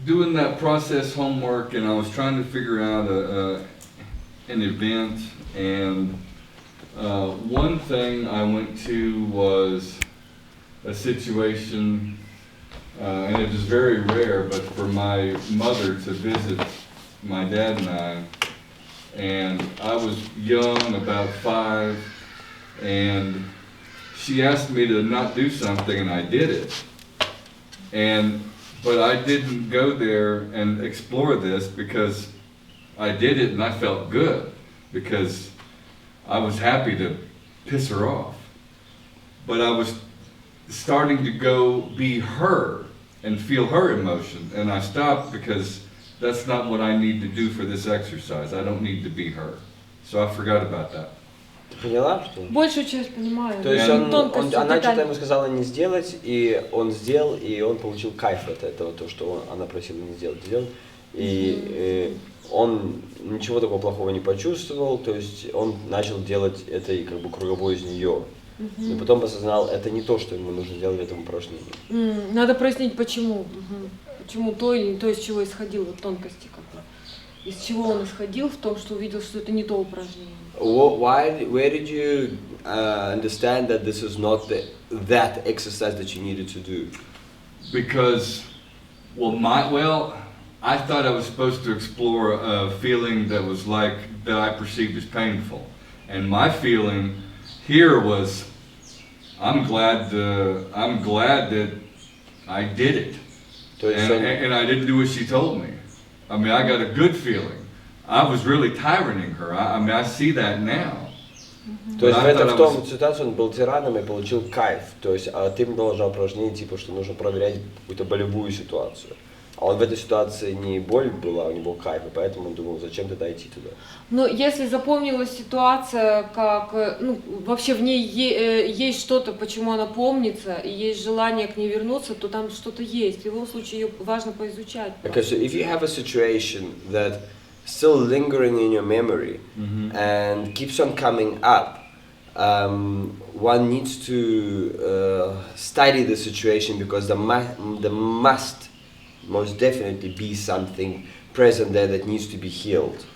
doing that process homework, and I was trying to figure out an event, and one thing I went to was a situation, and it is very rare, but for my mother to visit my dad and I was young, about 5, and she asked me to not do something, and I did it. But I didn't go there and explore this because I did it and I felt good because I was happy to piss her off. But I was starting to go be her and feel her emotion, and I stopped because that's not what I need to do for this exercise. I don't need to be her. So I forgot about that. Ты поняла, что? Большую часть понимаю. То есть она что-то ему сказала не сделать, и он сделал, и он получил кайф от этого, то, что она просила не сделать, сделал. И он ничего такого плохого не почувствовал, то есть он начал делать это и как бы круговой из нее. И потом осознал, это не то, что ему нужно делать в этом упражнении. Надо прояснить, почему. Почему то или не то, из чего исходил, вот тонкости как бы. Из чего он исходил в том, что увидел, что это не то упражнение. Where did you understand that this is not that exercise that you needed to do? Because, I thought I was supposed to explore a feeling that was like, that I perceived as painful. And my feeling here was, I'm glad that I did it. And I didn't do what she told me. I mean, I got a good feeling. I was really tyranning her. I see that now. То есть в том ситуации он был тираном и получил кайф. То есть ты продолжал упражнение, типа, что нужно проверять какую-то болевую ситуацию. А он в этой ситуации не боль была, у него кайф, и поэтому он думал, зачем тогда идти туда. Но если запомнилась ситуация, как, вообще в ней есть что-то, почему она помнится, и есть желание к ней вернуться, то там что-то есть. В любом случае ее важно поизучать. Okay, so if you have a situation that still lingering in your memory and keeps on coming up, one needs to study the situation because there must most definitely be something present there that needs to be healed.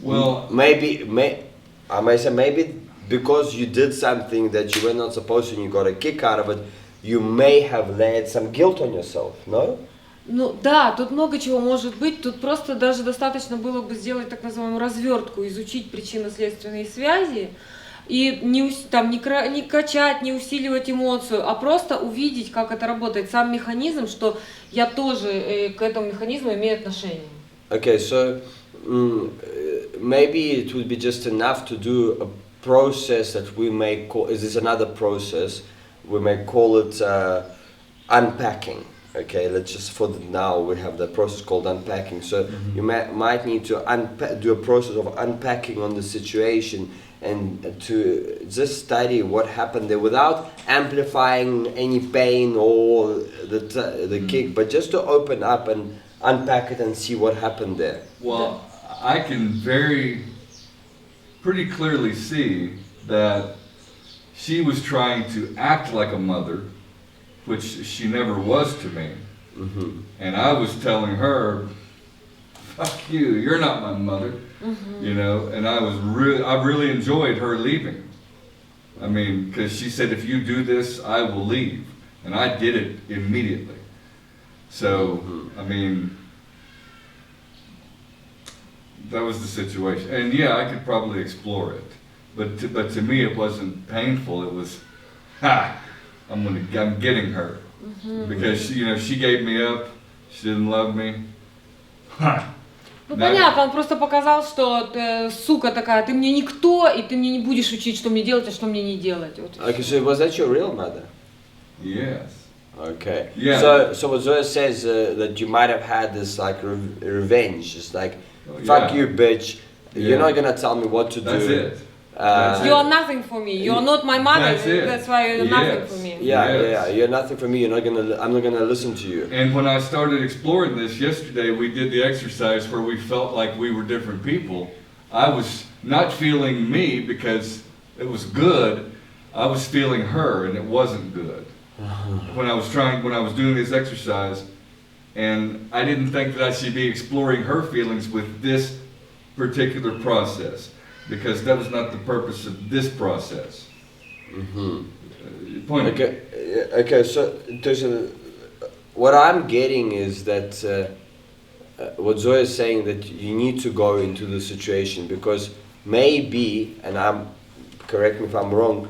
Well, I might say maybe because you did something that you were not supposed to and you got a kick out of it, you may have laid some guilt on yourself, no? Ну да, тут много чего может быть, тут просто даже достаточно было бы сделать так называемую развертку, изучить причинно-следственные связи, и не качать, не усиливать эмоцию, а просто увидеть, как это работает, сам механизм, что я тоже к этому механизму имею отношение. Okay, so maybe it would be just enough to do a process that we may call, is this another process, we may call it unpacking. Okay, let's just, for now we have the process called unpacking. So you might need to do a process of unpacking on the situation and to just study what happened there without amplifying any pain or the kick, but just to open up and unpack it and see what happened there. Well, I can pretty clearly see that she was trying to act like a mother, which she never was to me. And I was telling her, fuck you, you're not my mother. You know, and I really enjoyed her leaving. I mean, because she said, if you do this, I will leave. And I did it immediately. So, I mean, that was the situation. And yeah, I could probably explore it. But to me, it wasn't painful. It was, I'm getting her. Because she gave me up. She didn't love me. Ну понятно, он просто показал, что сука такая, ты мне никто, и ты мне не будешь учить, что мне делать, а что мне не делать. Вот. Okay, so was that your real mother? Yes. Okay. Yeah. So what Zoya says that you might have had this like revenge. It's like, fuck you, bitch. Yeah. You're not gonna tell me what to do. That's it. You are nothing for me. You are not my mother. That's why you're nothing for me. Yeah. You're nothing for me. I'm not gonna listen to you. And when I started exploring this yesterday, we did the exercise where we felt like we were different people. I was not feeling me because it was good. I was feeling her, and it wasn't good. When I was doing this exercise, and I didn't think that I should be exploring her feelings with this particular process, because that was not the purpose of this process. Point. Okay, so what I'm getting is that what Zoya is saying, that you need to go into the situation, because maybe, and correct me if I'm wrong,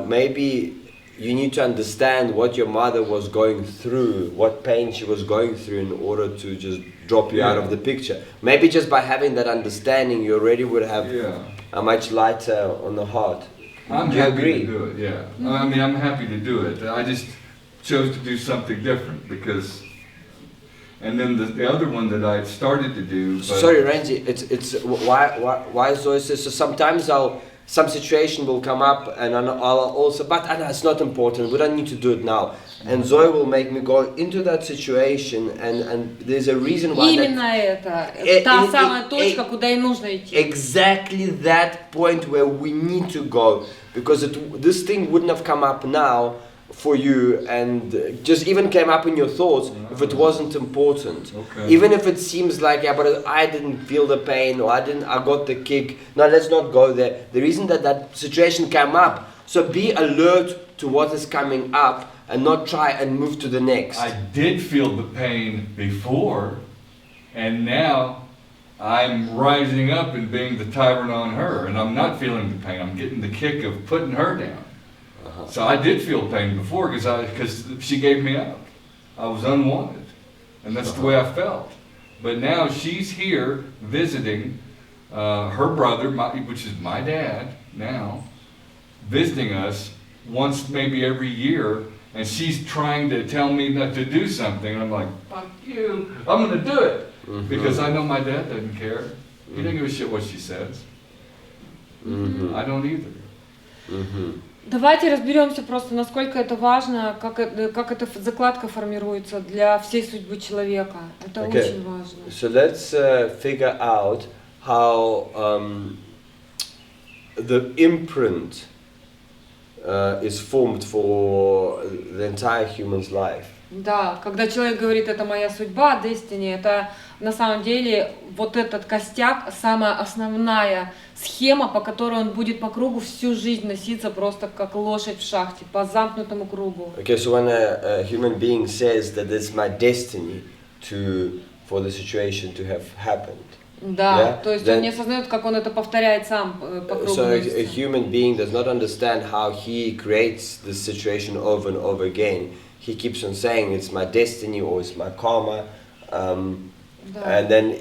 maybe you need to understand what your mother was going through, what pain she was going through, in order to just drop you out of the picture. Maybe just by having that understanding, you already would have a much lighter on the heart. I'm Do you happy agree? to do it, yeah. I mean, I'm happy to do it. I just chose to do something different because, and then the other one that I had started to do. But Sorry, Randy. It's why Zoe says so. Sometimes some situation will come up, and I'll also, but it's not important. We don't need to do it now. And Zoe will make me go into that situation, and there's a reason why. Именно это та самая точка, куда и нужно идти. Exactly that point where we need to go, because this thing wouldn't have come up now for you, and just even came up in your thoughts if it wasn't important. Okay. Even if it seems like, yeah, but I didn't feel the pain, or I got the kick. No, let's not go there. The reason that situation came up, so be alert to what is coming up, and not try and move to the next. I did feel the pain before, and now I'm rising up and being the tyrant on her, and I'm not feeling the pain. I'm getting the kick of putting her down. So I did feel pain before because she gave me up. I was unwanted, and that's the way I felt. But now she's here visiting her brother, which is my dad now, visiting us once maybe every year, and she's trying to tell me not to do something. And I'm like, fuck you, I'm going to do it. Because I know my dad doesn't care. He doesn't give a shit what she says. I don't either. Давайте разберемся просто, насколько это важно, как эта закладка формируется для всей судьбы человека. Это очень важно. So let's figure out how the imprint is formed for the entire human's life. Да, когда человек говорит, это моя судьба, destiny, это на самом деле вот этот костяк, самая основная схема, по которой он будет по кругу всю жизнь носиться, просто как лошадь в шахте, по замкнутому кругу. Okay, so when a human being says that it's my destiny for the situation to have happened. Да, то есть он не осознает, как он это повторяет сам по кругу. So a human being does not understand how he creates this situation over and over again. He keeps on saying it's my destiny or it's my karma, and then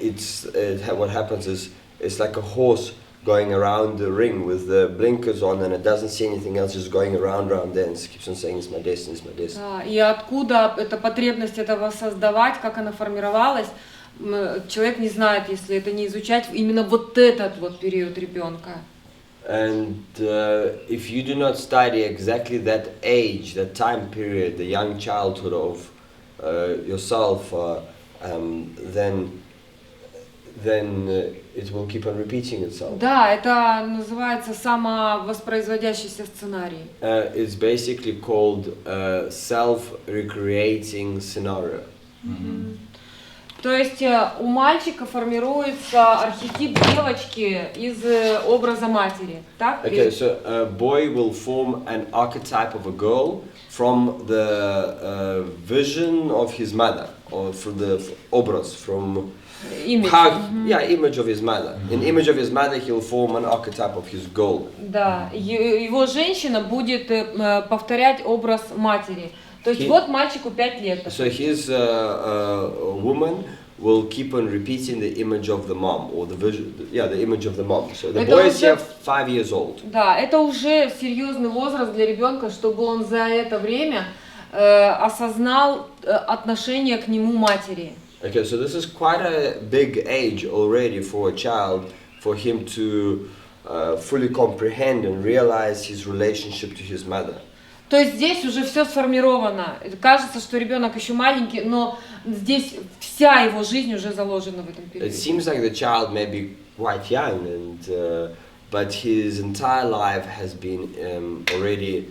what happens is it's like a horse going around the ring with the blinkers on, and it doesn't see anything else, just going around there, and it keeps on saying it's my destiny, it's my destiny. Да, и откуда эта потребность этого создавать, как она формировалась, человек не знает, если это не изучать именно вот этот вот период ребенка. And if you do not study exactly that age, that time period, the young childhood of yourself, then it will keep on repeating itself. Да, это называется самовоспроизводящийся сценарий. It's basically called self-recreating scenario. То есть у мальчика формируется архетип девочки из образа матери, так? Okay, so a boy will form an archetype of a girl from the vision of his mother, or from the obraz, from Image. Image of his mother. In image of his mother, he'll form an archetype of his girl. Да, его женщина будет повторять образ матери. То есть вот мальчику 5 лет. So his woman will keep on repeating the image of the mom, or the vision, the image of the mom. So the boy is here 5 years old. Да, это уже серьезный возраст для ребенка, чтобы он за это время осознал отношение к нему матери. Okay, so this is quite a big age already for a child, for him to fully comprehend and realize his relationship to his mother. То есть здесь уже все сформировано. Кажется, что ребенок еще маленький, но здесь вся его жизнь уже заложена в этом периоде. It seems like the child may be quite young, but his entire life has been already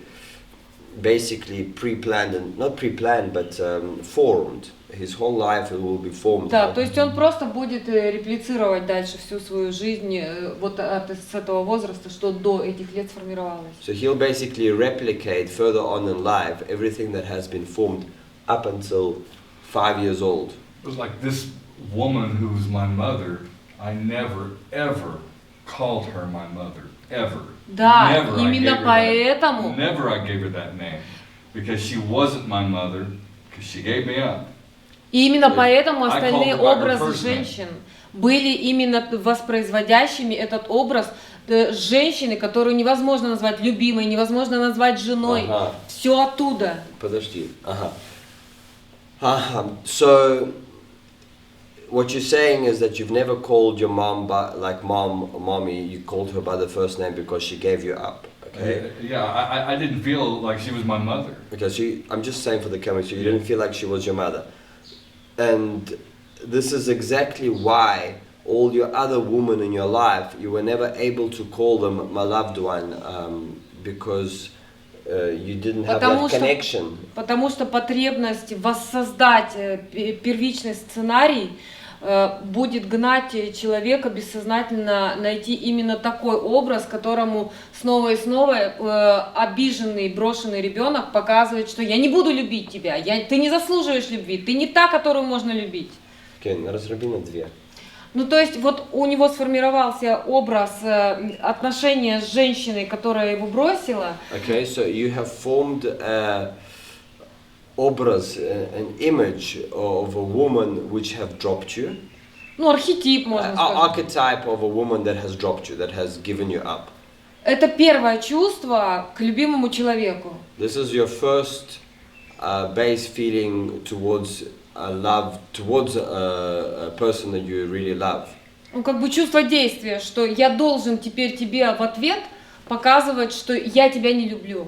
basically pre-planned, and not pre-planned, but formed. His whole life it will be formed. Да, то есть он просто будет реплицировать дальше всю свою жизнь вот с этого возраста, что до этих лет сформировалось. So he'll basically replicate further on in life everything that has been formed up until 5 years old. It was like this woman who's my mother, I never ever called her my mother, ever. Да, Never именно поэтому. Never I gave her that name, because she wasn't my mother, because she gave me up. И именно поэтому остальные I called her by her образы first name. женщин были именно воспроизводящими этот образ женщины, которую невозможно назвать любимой, невозможно назвать женой. Ага. Все оттуда. Подожди. So what you're saying is that you've never called your mom by, like mom or mommy, you called her by the first name because she gave you up. Okay? Yeah, I didn't feel like she was my mother. Because I'm just saying for the camera, so you didn't feel like she was your mother. And this is exactly why all your other women in your life, you were never able to call them my loved one, because you didn't have that connection. Потому что потребность воссоздать первичный сценарий будет гнать человека бессознательно найти именно такой образ, которому снова и снова обиженный, брошенный ребенок показывает, что я не буду любить тебя, ты не заслуживаешь любви, ты не та, которую можно любить. Okay, разруби на две. Ну, то есть, вот у него сформировался образ отношения с женщиной, которая его бросила. Okay, so you have formed образ, an image of a woman which have dropped you. Ну, архетип, можно сказать. Archetype of a woman that has dropped you, that has given you up. Это первое чувство к любимому человеку. This is your first base feeling towards love, towards a person that you really love. Ну, как бы чувство действия, что я должен теперь тебе в ответ показывать, что я тебя не люблю.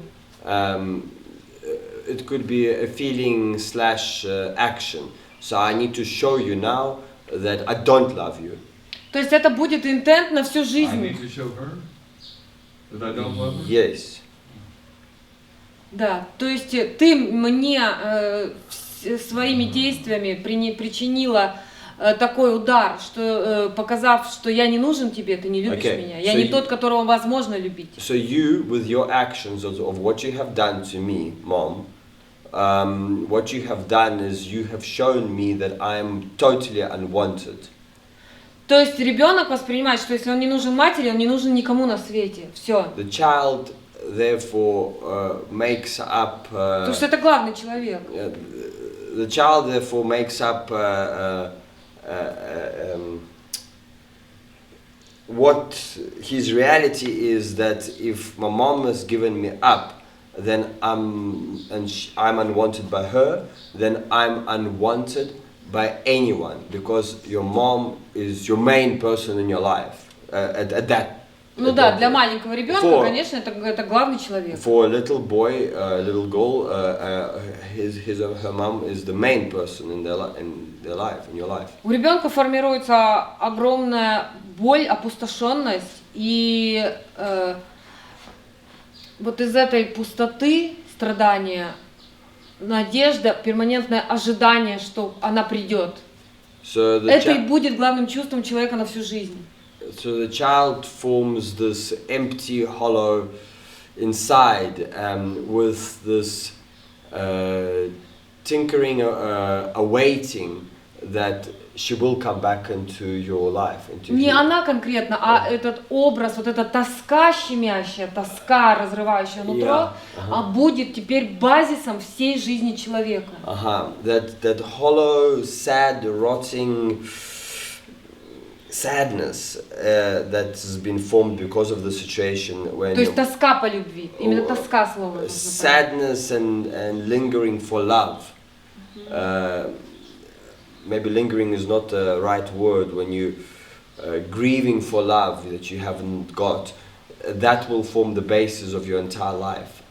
It could be a feeling / action. So I need to show you now that I don't love you. То есть это будет интент на всю I жизнь. need to show her that I don't love her. Yes. Да, то есть ты мне своими действиями причинила такой удар, что показав, что я не нужен тебе, ты не любишь меня. Я не тот, которого возможно любить. So you, with your actions of what you have done to me, Mom, what you have done is you have shown me that I am totally unwanted. То есть ребенок воспринимает, что если он не нужен матери, он не нужен никому на свете. Все. The child, therefore, makes up. Потому что это главный человек. The child, therefore, makes up what his reality is, that if my mom has given me up, then I'm unwanted by her, then I'm unwanted by anyone, because your mom is your main person in your life at that. Ну да, для маленького ребенка, конечно, это главный человек. For a little boy, little girl, her mom is the main person in their life, in your life. У ребенка формируется огромная боль, опустошенность, и вот из этой пустоты, страдания, надежда, перманентное ожидание, что она придет. Это и будет главным чувством человека на всю жизнь. So the child forms this empty, hollow inside, with this tinkering, awaiting that she will come back into your life. Не она конкретно, а этот образ, вот эта тоска щемящая, тоска, разрывающая нутро, будет теперь базисом всей жизни человека. That hollow, sad, rotting sadness that's been formed because of the situation when. То есть тоска по любви, именно тоска слово. Sadness and lingering for love. Maybe lingering is not the right word when you grieving for love that you haven't got. That will form the basis of your entire life.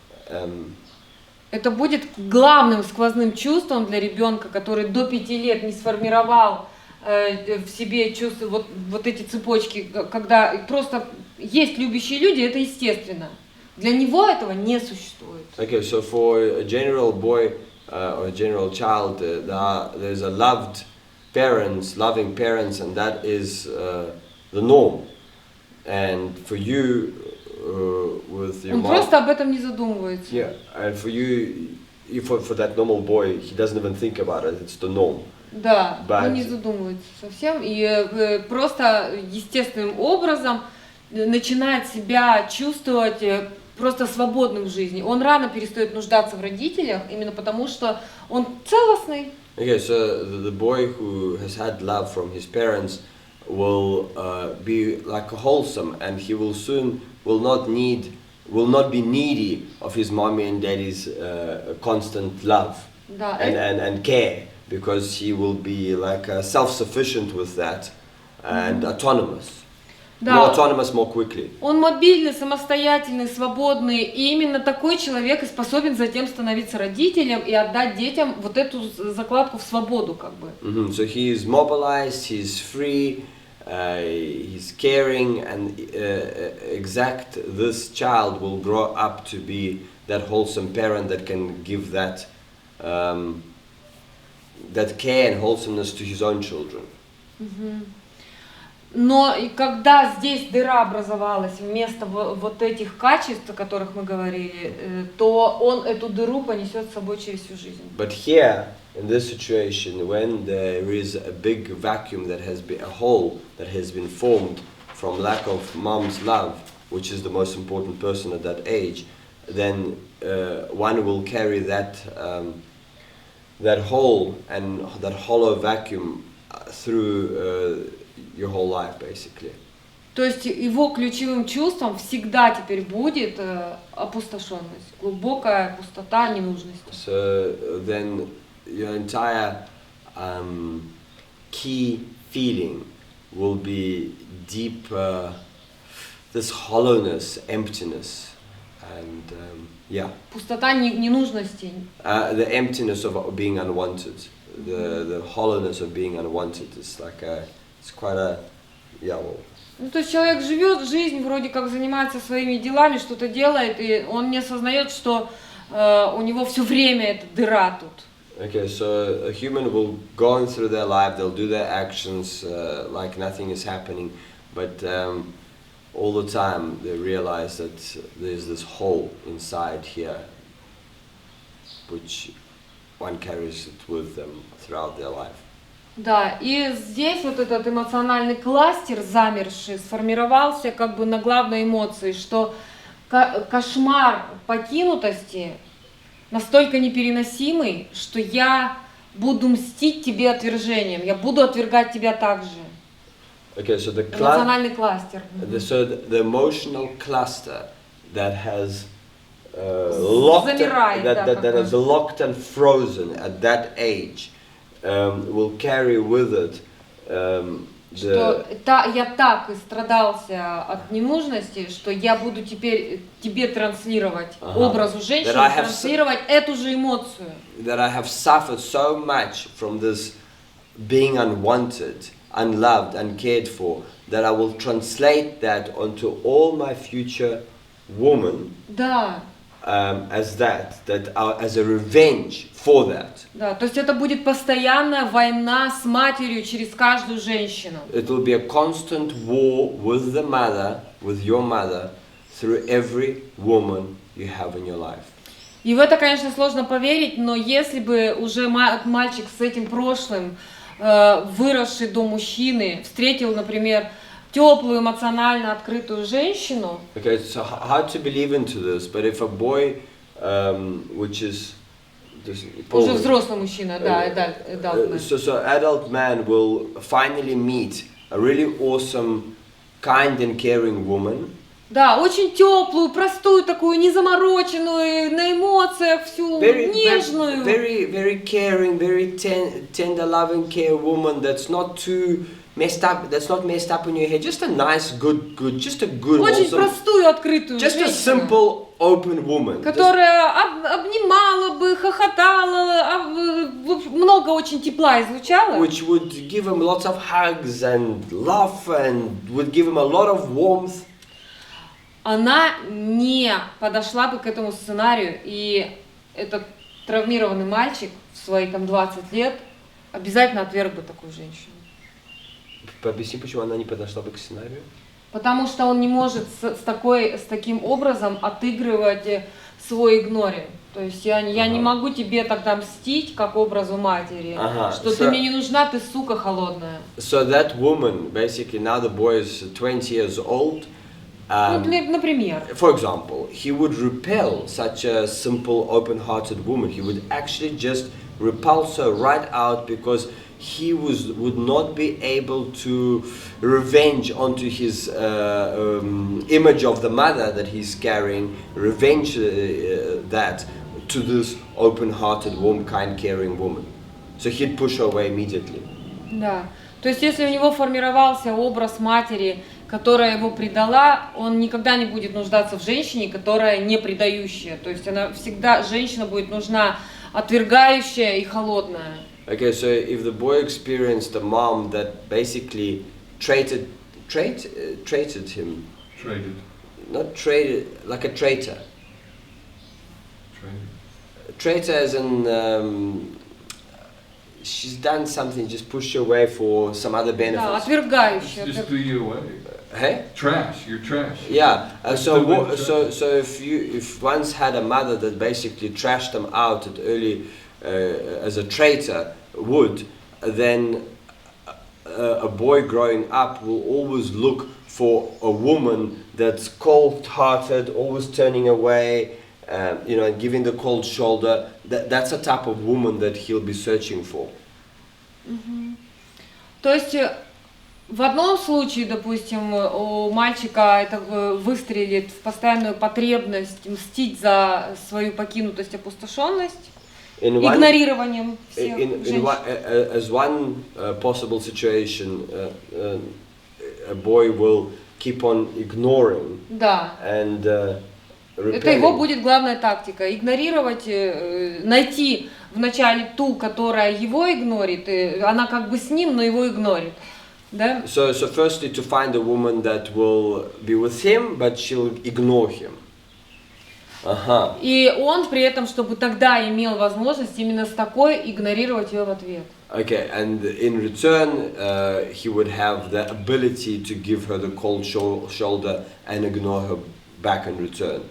Это будет главным сквозным чувством для ребенка, который до 5 лет не сформировал в себе чувство, вот эти цепочки, когда просто есть любящие люди, это естественно. Для него этого не существует. Okay, so for a general boy or a general child, there's a loving parents, and that is the norm. And for you, with your Он mom, просто об этом не задумывается. yeah, and for you, for that normal boy, he doesn't even think about it. It's the norm. Да, But- он не задумывается совсем и просто естественным образом начинает себя чувствовать просто свободным в жизни. Он рано перестает нуждаться в родителях, именно потому что он целостный. Okay, so the boy who has had love from his parents will be like wholesome, and he will soon will not be needy of his mommy and daddy's constant love Да, and care, because he will be like self-sufficient with that and autonomous. да. More autonomous more quickly. Он мобильный, самостоятельный, свободный, и именно такой человек и способен затем становиться родителем и отдать детям вот эту закладку в свободу, как бы. So he is mobilized, he is free, he's caring, and this child will grow up to be that wholesome parent that can give that care and wholesomeness to his own children. Но и когда здесь дыра образовалась вместо вот этих качеств, о которых мы говорили, то он эту дыру понесет с собой через всю жизнь. But here, in this situation, when there is a big vacuum that has been, a hole that has been formed from lack of mom's love, which is the most important person at that age, then one will carry that hole and that hollow vacuum through your whole life, basically. То есть его ключевым чувством всегда теперь будет опустошенность, глубокая пустота, ненужность. So then your entire key feeling will be deep, this hollowness, emptiness, and yeah. Пустота ненужности. The emptiness of being unwanted, the hollowness of being unwanted is like it's quite a, yeah, well. Ну, то есть человек живет жизнь, вроде как занимается своими делами, что-то делает, и он не осознает, что у него все время эта дыра тут. Okay, so a human will go on through their life, they'll do their actions like nothing is happening, but all the time they realize that there's this hole inside here, which one carries it with them throughout their life. Да, и здесь вот этот эмоциональный кластер замерший сформировался как бы на главной эмоции, что кошмар покинутости настолько непереносимый, что я буду мстить тебе отвержением, я буду отвергать тебя также. Okay, so Эмоциональный кластер. so the emotional cluster that has locked, Замирает, да, that is locked and frozen at that age, will carry with it Что я так истрадался от ненужности, что я буду теперь тебе транслировать образу женщины, транслировать эту же эмоцию. That I have suffered so much from this being unwanted, unloved, uncared for, that I will translate that onto all my future women. Да. As a revenge for that. Да, то есть это будет постоянная война с матерью через каждую женщину. It will be a constant war with the mother, with your mother, through every woman you have in your life. И в это, конечно, сложно поверить, но если бы уже мальчик с этим прошлым, выросший до мужчины, встретил, например, теплую, эмоционально открытую женщину. Okay, it's hard to believe into this, but if a boy, which is уже взрослый мужчина, да, adult man. So adult man will finally meet a really awesome, kind and caring woman. Да, очень теплую, простую такую, незамороченную, на эмоциях всю, нежную. Very caring, very tender, loving, care woman that's not too messed up, that's not messed up in your head, just a nice, just a good, очень awesome, простую, открытую just женщину, a simple, open woman, которая обнимала бы, хохотала, много очень тепла излучала, which would give him lots of hugs and laugh and would give him a lot of warmth. она не подошла бы к этому сценарию, и этот травмированный мальчик в свои там 20 лет обязательно отверг бы такую женщину. Объясни, почему она не подошла бы к сценарию? Потому что он не может с таким образом отыгрывать свой игноринг. То есть я не могу тебе тогда мстить, как образу матери, что ты мне не нужна, ты сука холодная. So that woman, basically, now the boy is 20 years old. Например. For example, he would repel such a simple, open-hearted woman. He would actually just repulse her right out because he would not be able to revenge onto his image of the mother that he's carrying, revenge that to this open-hearted, warm, kind, caring woman. So he'd push her away immediately. Да. То есть если у него формировался образ матери, которая его предала, он никогда не будет нуждаться в женщине, которая не предающая. То есть она всегда, женщина будет нужна отвергающая и холодная. Okay, so if the boy experienced a mom that basically traded him, not traded, like a traitor. Traitor as in she's done something, just pushed you away for some other benefits. Да, отвергающая. Just threw you away. Hey? Trash, you're trash. Yeah. So if once had a mother that basically trashed them out at early as a traitor would, then a boy growing up will always look for a woman that's cold-hearted, always turning away, giving the cold shoulder. That's a type of woman that he'll be searching for. То есть в одном случае, допустим, у мальчика это выстрелит в постоянную потребность мстить за свою покинутость, опустошенность, игнорированием всех женщин. As one possible situation, a boy will keep on ignoring. Да. And это его будет главная тактика. Игнорировать, найти вначале ту, которая его игнорит, она как бы с ним, но его игнорит. Да? So firstly to find a woman that will be with him, but she'll ignore him. И он при этом, чтобы тогда имел возможность именно с такой игнорировать ее в ответ. Okay, and in return, he would have the ability to give her the cold shoulder and ignore her back in return.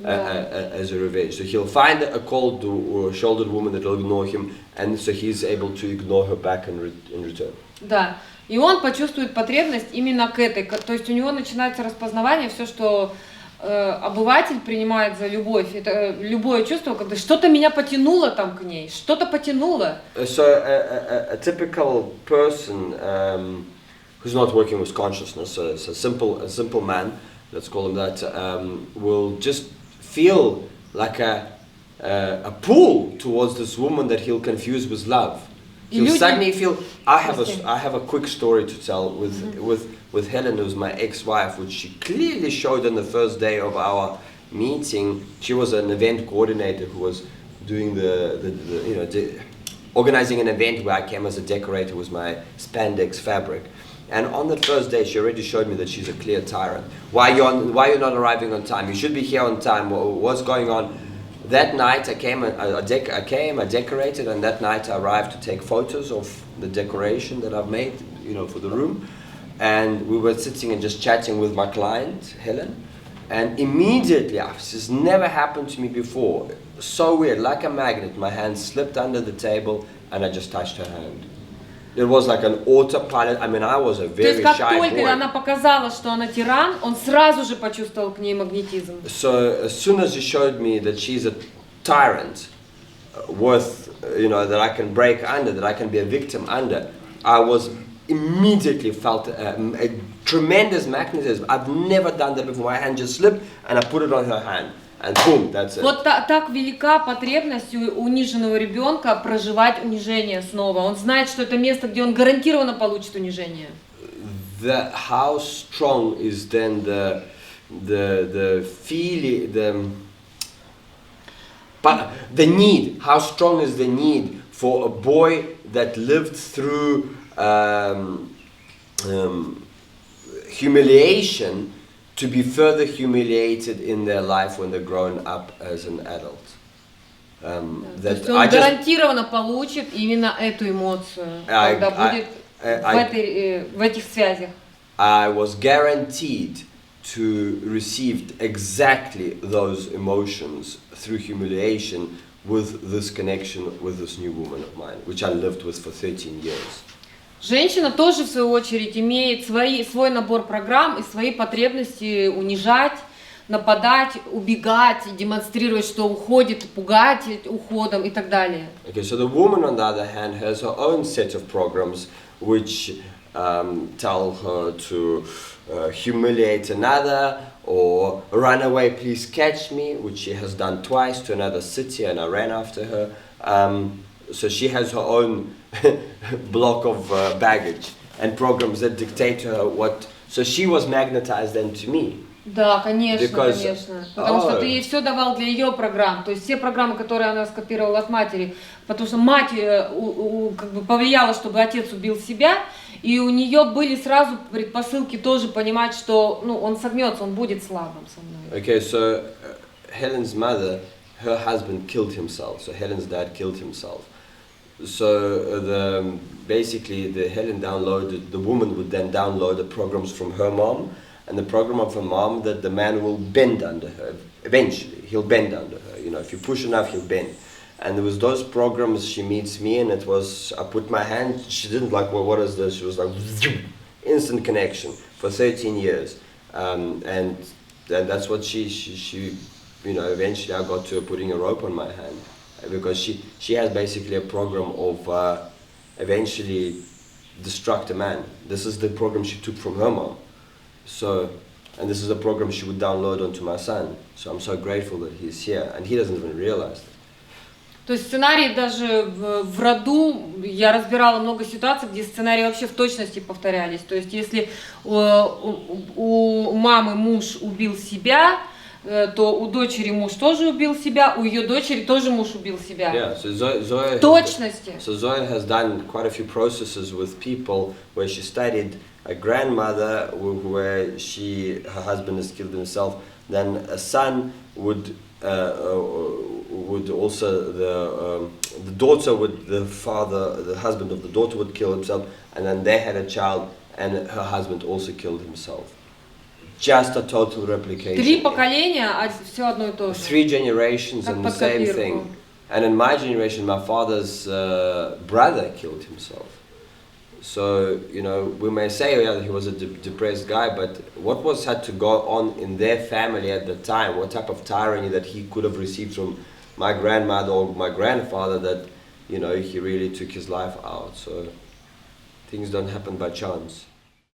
As a revenge. So he'll find a cold-shouldered woman that will ignore him, and so he's able to ignore her back in return. Да, и он почувствует потребность именно к этой, то есть у него начинается распознавание, все, что обыватель принимает за любовь, это любое чувство, когда что-то меня потянуло там к ней, что-то потянуло. So a typical person who's not working with consciousness, a simple man, let's call him that, will just feel like a pull towards this woman that he'll confuse with love. He'll suddenly feel. I have a quick story to tell with Helen, who's my ex-wife, which she clearly showed on the first day of our meeting. She was an event coordinator who was doing organizing an event where I came as a decorator with my spandex fabric. And on that first day, she already showed me that she's a clear tyrant. Why you're not arriving on time? You should be here on time. What's going on? That night I came, I decorated, and that night I arrived to take photos of the decoration that I've made, for the room. And we were sitting and just chatting with my client, Helen. And immediately, this has never happened to me before. So weird, like a magnet, my hand slipped under the table and I just touched her hand. It was like an autopilot. I mean, I was a very shy boy. То есть, как только она показала, что она тиран, он сразу же почувствовал к ней магнетизм. So as soon as she showed me that she's a tyrant, worth, that I can break under, that I can be a victim under, I was immediately felt a tremendous magnetism. I've never done that before. My hand just slipped, and I put it on her hand. And boom, that's it. Вот так велика потребность у униженного ребенка проживать унижение снова. Он знает, что это место, где он гарантированно получит унижение. How strong is then the feeling, the need? How strong is the need for a boy that lived through humiliation to be further humiliated in their life when they're grown up as an adult. То есть он гарантированно получит именно эту эмоцию, когда будет в этих связях. I was guaranteed to receive exactly those emotions through humiliation with this connection with this new woman of mine, which I lived with for 13 years. Женщина тоже, в свою очередь, имеет свой набор программ и свои потребности унижать, нападать, убегать, демонстрировать, что уходит, пугать уходом и так далее. Okay, so the woman, on the other hand, has her own set of programs which tell her to humiliate another or run away, please catch me, which she has done twice to another city and I ran after her. So she has her own block of baggage and programs that dictate to her what. So she was magnetized then to me. Да, конечно, конечно. Потому что ты ей все давал для ее программ. То есть все программы, которые она скопировала от матери. Потому что мать как бы повлияла, чтобы отец убил себя. И у нее были сразу предпосылки тоже понимать, что он согнется, он будет слабым со мной. Okay, so Helen's mother, her husband killed himself. So Helen's dad killed himself. So basically Helen downloaded, the woman would then download the programs from her mom. And the program of her mom that the man will bend under her. Eventually, he'll bend under her. You know, if you push enough, he'll bend. And there was those programs. She meets me, and it was I put my hand. She didn't like, well, what is this? She was like, instant connection for 13 years, and that's what she you know. Eventually, I got to her putting a rope on my hand because she has basically a program of eventually destruct a man. This is the program she took from her mom. So, and this is a program she would download onto my son. So I'm so grateful that he's here, and he doesn't even realize it. То есть сценарии даже в роду, я разбирала много ситуаций, где сценарии вообще в точности повторялись. То есть если у мамы муж убил себя, то у дочери муж тоже убил себя, у ее дочери тоже муж убил себя. Yeah, so Zoe Точности. So Zoe has done quite a few processes with people where she studied a grandmother where her husband has killed himself. Then a son would also the daughter would the husband of the daughter would kill himself, and then they had a child, and her husband also killed himself. Just a total replication. 3 поколения, а все одно и то же. 3 generations and the same thing. And in my generation, my father's brother killed himself. So, you know, we may say, oh, yeah, he was a depressed guy, but what had to go on in their family at the time? What type of tyranny that he could have received from my grandmother or my grandfather that, you know, he really took his life out. So things don't happen by chance.